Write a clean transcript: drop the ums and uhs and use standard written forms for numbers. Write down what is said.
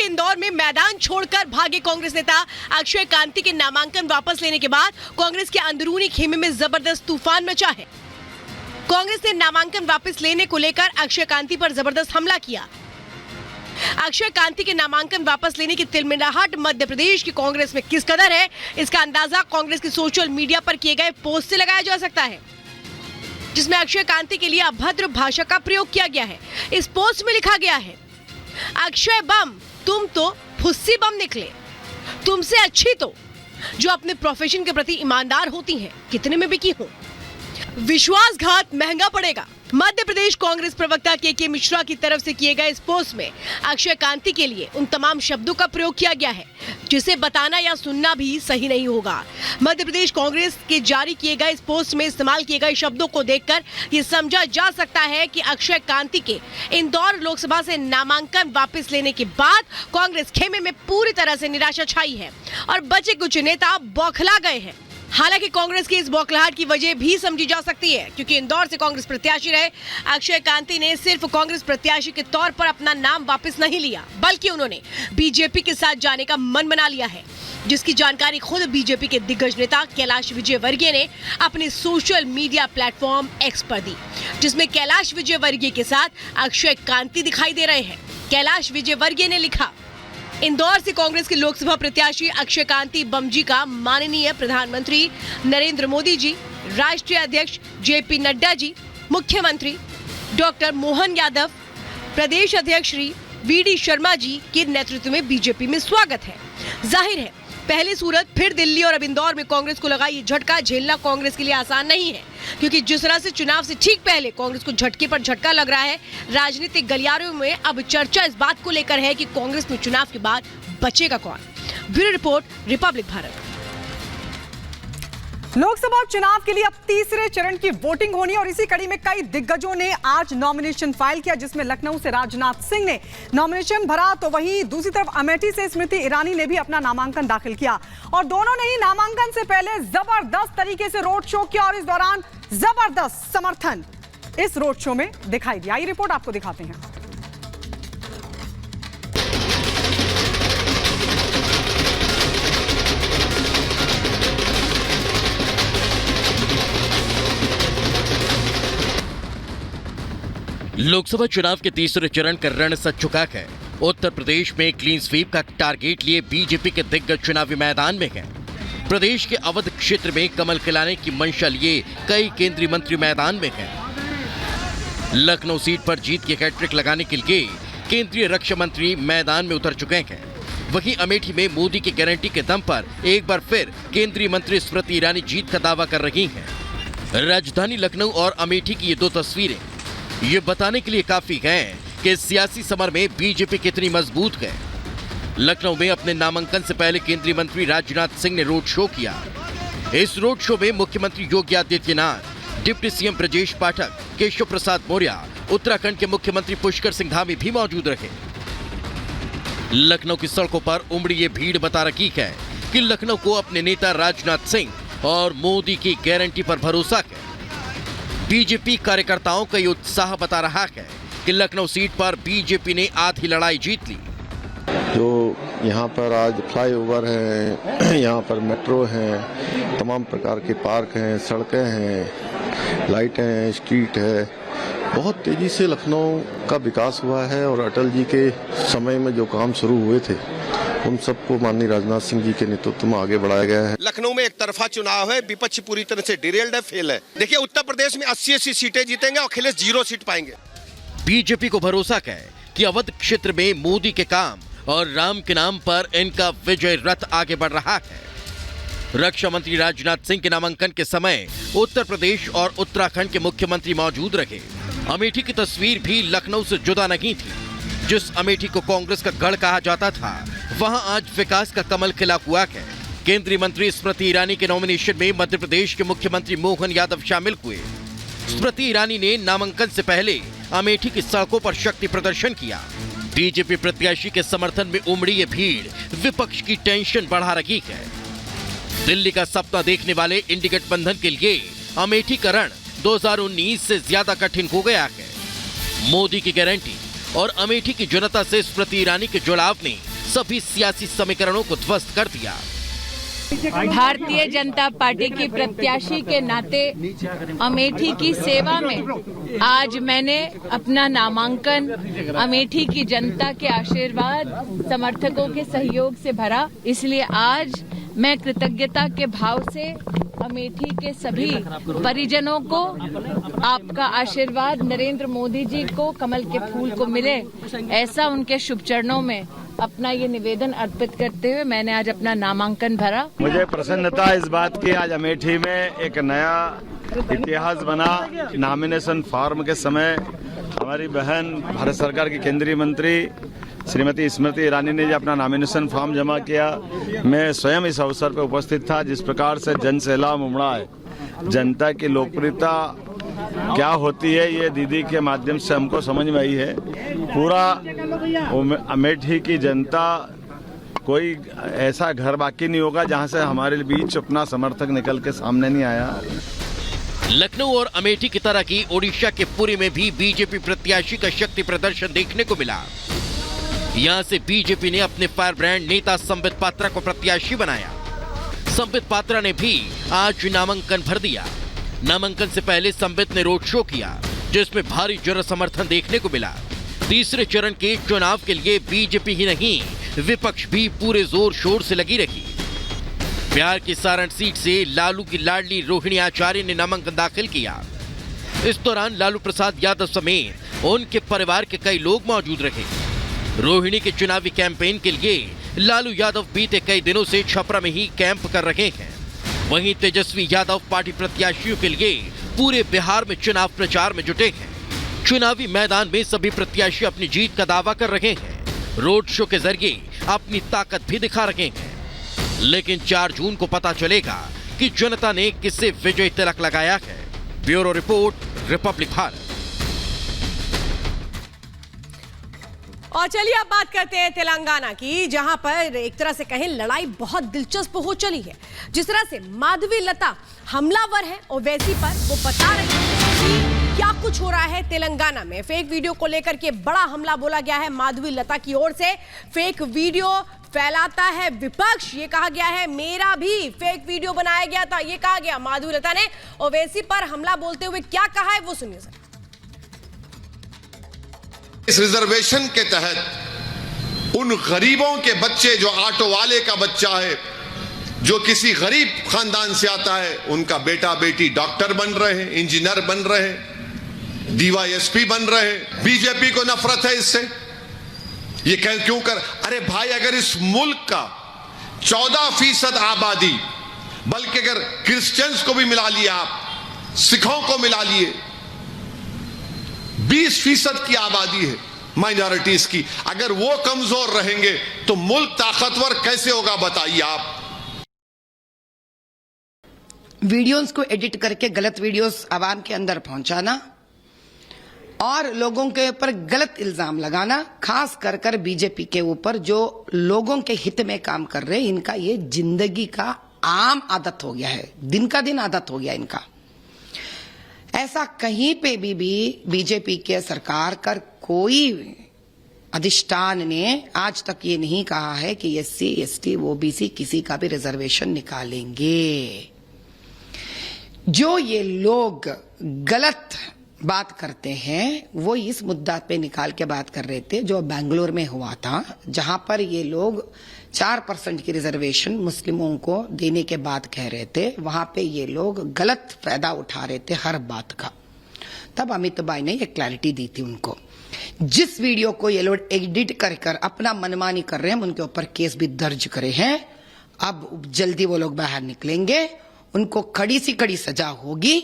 इंदौर में मैदान छोड़कर भागे कांग्रेस नेता अक्षय कांती के नामांकन वापस लेने के बाद कांग्रेस के अंदरूनी खेमे में जबरदस्त तूफान मचा है। कांग्रेस ने नामांकन वापस लेने को लेकर अक्षय कांती पर जबरदस्त हमला किया। अक्षय कांती के नामांकन वापस लेने की तिलमिलाहट मध्य प्रदेश की कांग्रेस में किस कदर है, इसका अंदाजा कांग्रेस की सोशल मीडिया पर किए गए पोस्ट से लगाया जा सकता है, जिसमें अक्षय कांती के लिए अभद्र भाषा का प्रयोग किया गया है। इस पोस्ट में लिखा गया है, अक्षय बम तुम तो फुस्सी बम निकले, तुमसे अच्छी तो जो अपने प्रोफेशन के प्रति ईमानदार होती हैं, कितने में बिकी हो। विश्वासघात महंगा पड़ेगा। मध्य प्रदेश कांग्रेस प्रवक्ता के मिश्रा की तरफ से किए गए इस पोस्ट में अक्षय कांती के लिए उन तमाम शब्दों का प्रयोग किया गया है जिसे बताना या सुनना भी सही नहीं होगा। मध्य प्रदेश कांग्रेस के जारी किए गए इस पोस्ट में इस्तेमाल किए गए शब्दों को देखकर ये समझा जा सकता है कि अक्षय कांती के इंदौर लोकसभा से नामांकन वापस लेने के बाद कांग्रेस खेमे में पूरी तरह से निराशा छाई है और बचे कुछ नेता बौखला गए हैं। हालांकि कांग्रेस की इस बौखलाहट की वजह भी समझी जा सकती है, क्योंकि इंदौर से कांग्रेस प्रत्याशी रहे अक्षय कांती ने सिर्फ कांग्रेस प्रत्याशी के तौर पर अपना नाम वापस नहीं लिया, बल्कि उन्होंने बीजेपी के साथ जाने का मन बना लिया है, जिसकी जानकारी खुद बीजेपी के दिग्गज नेता कैलाश विजयवर्गीय ने अपने सोशल मीडिया प्लेटफॉर्म एक्स पर दी, जिसमें कैलाश विजयवर्गीय के साथ अक्षय कांती दिखाई दे रहे हैं। कैलाश विजयवर्गीय ने लिखा, इंदौर से कांग्रेस के लोकसभा प्रत्याशी अक्षय कांती बमजी का माननीय प्रधानमंत्री नरेंद्र मोदी जी, राष्ट्रीय अध्यक्ष जेपी नड्डा जी, मुख्यमंत्री डॉक्टर मोहन यादव, प्रदेश अध्यक्ष श्री वीडी शर्मा जी के नेतृत्व में बीजेपी में स्वागत है। जाहिर है पहले सूरत फिर दिल्ली और अब इंदौर में कांग्रेस को लगा ये झटका झेलना कांग्रेस के लिए आसान नहीं है, क्योंकि जिस तरह से चुनाव से ठीक पहले कांग्रेस को झटके पर झटका लग रहा है, राजनीतिक गलियारों में अब चर्चा इस बात को लेकर है कि कांग्रेस में चुनाव के बाद बचेगा कौन। Bureau report, Republic Bharat. Lok Sabha चुनाव के लिए अब तीसरे चरण की वोटिंग होनी है और इसी कड़ी में कई दिग्गजों ने आज नॉमिनेशन फाइल किया, जिसमें लखनऊ से राजनाथ सिंह ने नॉमिनेशन भरा तो वहीं दूसरी तरफ अमेठी से स्मृति ईरानी ने भी अपना नामांकन दाखिल किया और दोनों ने ही नामांकन से पहले जबरदस्त तरीके से रोड शो किया और इस दौरान जबरदस्त समर्थन इस रोड शो में दिखाई दिया। ये रिपोर्ट आपको दिखाते हैं। लोकसभा चुनाव के तीसरे चरण का रण सज चुका है। उत्तर प्रदेश में क्लीन स्वीप का टारगेट लिए बीजेपी के दिग्गज चुनावी मैदान में हैं। प्रदेश के अवध क्षेत्र में कमल खिलाने की मंशा लिए कई केंद्रीय मंत्री मैदान में हैं। लखनऊ सीट पर जीत की हैट्रिक लगाने के लिए केंद्रीय रक्षा मंत्री मैदान में उतर चुके हैं। वहीं अमेठी में मोदी की गारंटी के दम पर एक बार फिर केंद्रीय मंत्री स्मृति ईरानी जीत का दावा कर रही हैं। राजधानी लखनऊ और अमेठी की ये दो तस्वीरें ये बताने के लिए काफी हैं कि सियासी समर में बीजेपी कितनी मजबूत है। लखनऊ में अपने नामांकन से पहले केंद्रीय मंत्री राजनाथ सिंह ने रोड शो किया। इस रोड शो में मुख्यमंत्री योगी आदित्यनाथ, डिप्टी सीएम ब्रजेश पाठक, केशव प्रसाद मौर्य, उत्तराखंड के मुख्यमंत्री पुष्कर सिंह धामी भी मौजूद रहे। लखनऊ की सड़कों पर उमड़ी ये भीड़ बता रही है कि लखनऊ को अपने नेता राजनाथ सिंह और मोदी की गारंटी पर भरोसा है। बीजेपी कार्यकर्ताओं का ये उत्साह बता रहा है कि लखनऊ सीट पर बीजेपी ने आधी लड़ाई जीत ली। जो यहाँ पर आज फ्लाईओवर है, यहाँ पर मेट्रो है, तमाम प्रकार के पार्क हैं, सड़कें हैं, लाइटें हैं, स्ट्रीट है, बहुत तेजी से लखनऊ का विकास हुआ है और अटल जी के समय में जो काम शुरू हुए थे उन सबको माननीय राजनाथ सिंह जी के नेतृत्व में आगे बढ़ाया गया है। लखनऊ में एक तरफा चुनाव है, विपक्ष पूरी तरह से डिरेल्ड है, फेल है। देखिए उत्तर प्रदेश में 80 सीटें जीतेंगे और अखिलेश 0 सीट पाएंगे। बीजेपी को भरोसा है कि अवध क्षेत्र में मोदी के काम और राम के नाम पर इनका विजय रथ आगे बढ़ रहा है। रक्षा मंत्री राजनाथ सिंह के नामांकन के समय उत्तर प्रदेश और उत्तराखंड के मुख्यमंत्री मौजूद रहे। अमेठी की तस्वीर भी लखनऊ से जुदा नहीं थी। जिस अमेठी को कांग्रेस का गढ़ कहा जाता था, वहां आज विकास का कमल खिला हुआ है। केंद्रीय मंत्री स्मृति ईरानी के नॉमिनेशन में मध्य प्रदेश के मुख्यमंत्री मोहन यादव शामिल हुए। स्मृति ईरानी ने नामांकन से पहले अमेठी की सड़कों पर शक्ति प्रदर्शन किया। बीजेपी प्रत्याशी के समर्थन में उमड़ी ये भीड़ विपक्ष की टेंशन बढ़ा रही है। दिल्ली का सपना देखने वाले इंडी गठबंधन के लिए अमेठी का रण 2019 से ज्यादा कठिन हो गया है। मोदी की गारंटी और अमेठी की जनता से स्मृति ईरानी के जुड़ाव ने सभी सियासी समीकरणों को ध्वस्त कर दिया। भारतीय जनता पार्टी की प्रत्याशी के नाते अमेठी की सेवा में आज मैंने अपना नामांकन अमेठी की जनता के आशीर्वाद, समर्थकों के सहयोग से भरा। इसलिए आज मैं कृतज्ञता के भाव से अमेठी के सभी परिजनों को आपका आशीर्वाद, नरेंद्र मोदी जी को कमल के फूल को मिले, ऐसा उनके शुभ चरणों में अपना ये निवेदन अर्पित करते हुए मैंने आज अपना नामांकन भरा। मुझे प्रसन्नता इस बात की, आज अमेठी में एक नया इतिहास बना। नॉमिनेशन फॉर्म के समय हमारी बहन भारत सरकार की केंद्रीय मंत्री श्रीमती स्मृति ईरानी ने अपना नॉमिनेशन फॉर्म जमा किया। मैं स्वयं इस अवसर पर उपस्थित था। जिस प्रकार से जन सैलाब उमड़ा है, जनता की लोकप्रियता क्या होती है, ये दीदी के माध्यम से हमको समझ में आई है। पूरा अमेठी की जनता, कोई ऐसा घर बाकी नहीं होगा जहां से हमारे बीच अपना समर्थक निकल के सामने नहीं आया। लखनऊ और अमेठी की तरह की ओडिशा के पुरी में भी बीजेपी प्रत्याशी का शक्ति प्रदर्शन देखने को मिला। यहां से बीजेपी ने अपने फायर ब्रांड नेता संबित पात्रा को प्रत्याशी बनाया। संबित पात्रा ने भी आज नामांकन भर दिया। नामांकन से पहले संबित ने रोड शो किया, जिसमें भारी जन समर्थन देखने को मिला। तीसरे चरण के चुनाव के लिए बीजेपी ही नहीं, विपक्ष भी पूरे जोर शोर से लगी रही। बिहार की सारण सीट से लालू की लाडली रोहिणी आचार्य ने नामांकन दाखिल किया। इस दौरान लालू प्रसाद यादव समेत उनके परिवार के कई लोग मौजूद रहे। रोहिणी के चुनावी कैंपेन के लिए लालू यादव बीते कई दिनों से छपरा में ही कैंप कर रहे हैं। वहीं तेजस्वी यादव पार्टी प्रत्याशियों के लिए पूरे बिहार में चुनाव प्रचार में जुटे हैं। चुनावी मैदान में सभी प्रत्याशी अपनी जीत का दावा कर रहे हैं। रोड शो के जरिए अपनी ताकत भी दिखा रहे हैं। लेकिन 4 जून को पता चलेगा कि जनता ने किससे विजय तिलक लगाया है। Bureau report, Republic Bharat. और चलिए अब बात करते हैं तेलंगाना की, जहां पर एक तरह से कहें लड़ाई बहुत दिलचस्प हो चली है। जिस तरह से माधवी लता हमलावर है, ओवैसी पर वो बता रही है कि क्या कुछ हो रहा है तेलंगाना में। फेक वीडियो को लेकर के बड़ा हमला बोला गया है माधवी लता की ओर से। फेक वीडियो फैलाता है विपक्ष, ये कहा गया है। मेरा भी फेक वीडियो बनाया गया था, ये कहा गया। माधवी लता ने ओवैसी पर हमला बोलते हुए क्या कहा है, वो सुनिए सर। इस रिजर्वेशन के तहत उन गरीबों के बच्चे, जो ऑटो वाले का बच्चा है, जो किसी गरीब खानदान से आता है, उनका बेटा बेटी डॉक्टर बन रहे हैं, इंजीनियर बन रहे हैं, डीवाईएसपी बन रहे हैं। बीजेपी को नफरत है इससे। ये क्यों कर? अरे भाई, अगर इस मुल्क का 14% आबादी, बल्कि अगर क्रिश्चियंस को भी मिला लिया, आप सिखों को मिला लिए, 20% की आबादी है माइनॉरिटीज की, अगर वो कमजोर रहेंगे तो मुल्क ताकतवर कैसे होगा, बताइए आप। वीडियोस को एडिट करके गलत वीडियोस आवाम के अंदर पहुंचाना और लोगों के ऊपर गलत इल्जाम लगाना, खास कर बीजेपी के ऊपर जो लोगों के हित में काम कर रहे हैं, इनका ये जिंदगी का आम आदत हो गया है, दिन का दिन आदत हो गया इनका। ऐसा कहीं पे भी बीजेपी के सरकार का कोई अधिष्ठान ने आज तक ये नहीं कहा है कि एससी, एसटी, ओबीसी किसी का भी रिजर्वेशन निकालेंगे। जो ये लोग गलत बात करते हैं, वो इस मुद्दा पे निकाल के बात कर रहे थे जो बेंगलोर में हुआ था, जहां पर ये लोग 4% की रिजर्वेशन मुस्लिमों को देने के बाद कह रहे थे। वहां पे ये लोग गलत फायदा उठा रहे थे हर बात का। तब अमित भाई ने ये क्लैरिटी दी थी उनको। जिस वीडियो को ये लोग एडिट कर अपना मनमानी कर रहे हैं, उनके ऊपर केस भी दर्ज करे हैं। अब जल्दी वो लोग बाहर निकलेंगे, उनको कड़ी सी कड़ी सजा होगी।